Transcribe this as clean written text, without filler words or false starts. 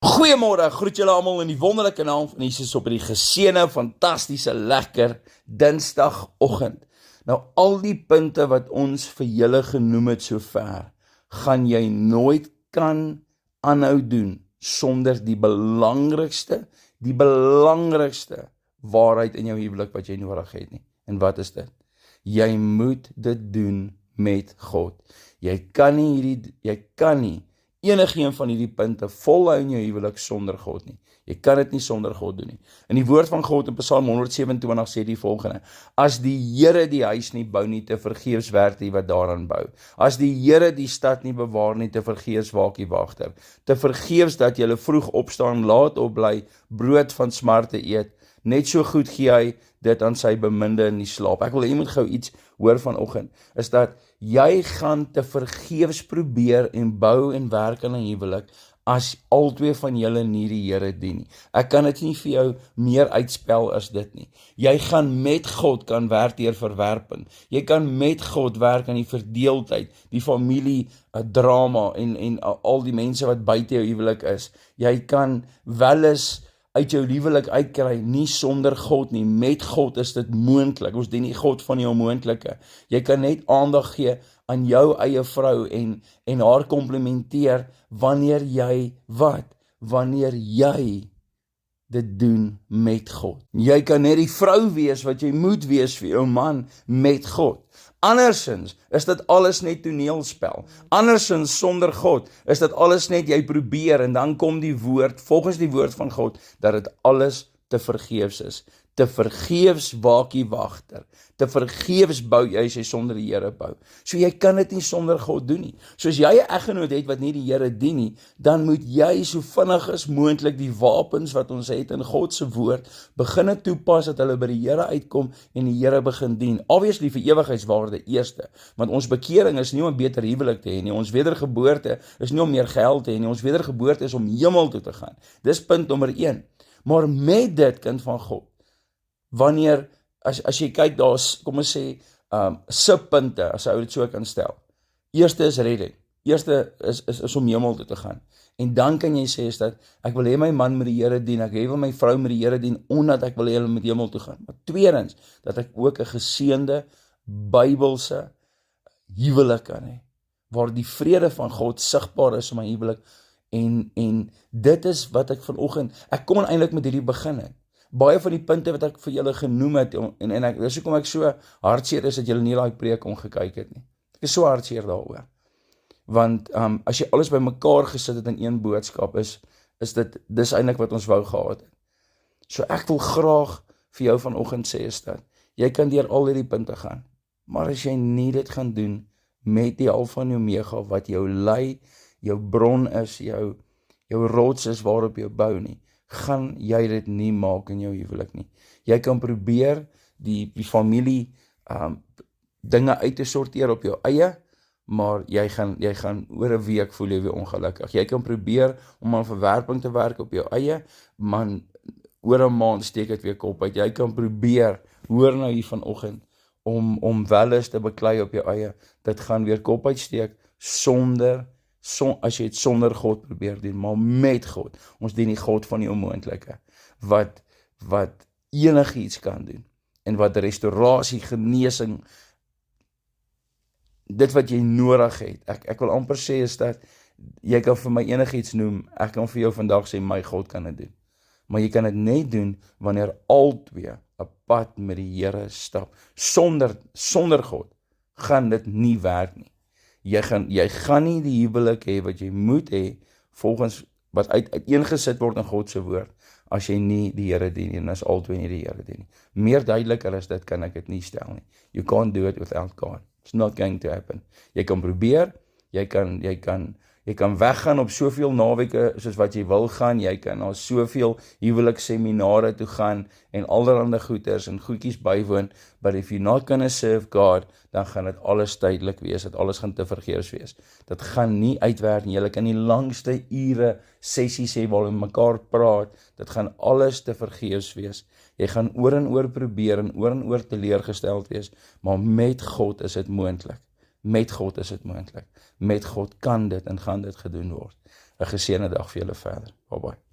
Goeiemôre, groet julle almal in die wonderlike naam van Jesus op die geseënde, fantastiese, lekker Dinsdagoggend. Nou al die punte wat ons vir julle genoem het sover, gaan jy nooit kan aanhou doen sonder die belangrikste waarheid in jou huwelik wat jy nodig het nie. En wat is dit? Jy moet dit doen met God. Jy kan nie enigeen van hierdie punte volhou in jou huwelik sonder God nie. Jy kan dit nie sonder God doen nie. In die woord van God in Psalm 127 sê die volgende: As die Here die huis nie bou nie, te vergeefs werk die wat daaraan bou. As die Here die stad nie bewaar nie, te vergeefs waak die wagter. Te vergeefs dat jy vroeg opstaan, laat opbly, brood van smarte eet. Net so goed gee hy dit aan sy beminde in die slaap. Ek wil jy moet gou iets hoor vanoggend, is dat jy gaan te vergeefs probeer en bou en werk aan 'n huwelik as albei van julle nie die Here dien nie. Ek kan dit nie vir jou meer uitspel as dit nie. Jy gaan met God kan werk deur verwerping. Jy kan met God werk aan die verdeeldheid, die familie drama en al die mense wat buite jou huwelik is. Jy kan wel eens uit jou huwelik uitkry, nie sonder God nie. Met God is dit moontlik. Ons dien nie God van die onmoontlike. Jy kan net aandag gee aan jou eie vrou en haar komplimenteer wanneer jy wat? Wanneer jy dit doen met God. Jy kan net die vrou wees wat jy moet wees vir jou man met God. Andersins is dit alles net toneelspel. Andersins sonder God is dit alles net jy probeer en dan kom die woord, volgens die woord van God, dat dit alles te vergeefs is. Te vergeefs waak die wagter. Te vergeefs bou jy as jy sonder die Here bou. So jy kan dit nie sonder God doen nie. So as jy 'n eggenoot het wat nie die Here dien nie, dan moet jy so vinnig as moontlik die wapens wat ons het in God se woord begin toepas dat hulle by die Here uitkom en die Here begin dien. Obviously vir ewigheidswaarde eerste, want ons bekering is nie om 'n beter huwelik te hê nie. Ons wedergeboorte is nie om meer geld te hê nie. Ons wedergeboorte is om hemel toe te gaan. Dis punt nommer 1. Maar met dit, kind van God, wanneer, as jy kyk, daar's, kom ons sê, subpunte, as ou dit so kan stel. Eerste is redding. Eerste is om hemel toe te gaan. En dan kan jy sê, is dat, ek wil hê my man met die Here dien, ek wil my vrou met die Here dien, omdat ek wil hê hulle met hemel toe gaan. Maar tweedens, dat ek ook 'n geseënde, Bybelse huwelik kan hê, waar die vrede van God sigbaar is in my huwelik, en dit is wat ek vanoggend, ek kom eintlik met hierdie begin het. Baie van die punte wat ek vir julle genoem het, en dis hoekom ek so hartseer is dat julle nie daai preek omgekyk het nie. Ek is so hartseer daaroor. Want as jy alles by mekaar gesit het in een boodskap, dis eintlik wat ons wou gehad het. So ek wil graag vir jou vanoggend sê is dat, jy kan deur al hierdie punte gaan, maar as jy nie dit gaan doen met die Alfa en Omega wat jou lei, jou bron is, jou rots is waarop jy bou nie, gaan jy dit nie maak in jou huwelik nie. Jy kan probeer die familie dinge uit te sorteer op jou eie, maar jy gaan oor 'n week voel jy weer ongelukkig. Jy kan probeer om aan verwerping te werk op jou eie, man, oor 'n maand steek dit weer kop uit. Jy kan probeer, hoor nou hier vanoggend, om wel eens te beklei op jou eie, dit gaan weer kop uitsteek, as jy het sonder God probeer doen, maar met God. Ons dien die God van die onmoontlike, wat enigiets kan doen, en wat restaurasie, genesing, dit wat jy nodig het. Ek wil amper sê is dat, jy kan vir my enigiets noem, ek kan vir jou vandag sê, my God kan dit doen. Maar jy kan dit net doen, wanneer albei 'n pad met die Here stap. Sonder God, gaan dit nie werk nie. Jy gaan nie die huwelik hê wat jy moet hê, volgens wat uiteengesit word in God se woord, as jy nie die Here dien nie, en as albei nie die Here dien nie. Meer duideliker as dit kan ek dit nie stel nie. You can't do it without God. It's not going to happen. Jy kan probeer, jy kan weggaan op soveel naweke soos wat jy wil gaan, jy kan na soveel huwelikseminare toe gaan, en allerhande goeders en goedjies bywoon, but if you're not gonna serve God, dan gaan dit alles tydelik wees, dat alles gaan te vergeefs wees. Dit gaan nie uitwerk nie, julle kan die langste ure sessies hê waar hulle mekaar praat, dit gaan alles te vergeefs wees. Jy gaan oor en oor probeer, en oor teleurgesteld wees, maar met God is dit moontlik. Met God is dit moontlik. Met God kan dit en gaan dit gedoen word. 'n geseënde dag vir julle verder. Bye bye.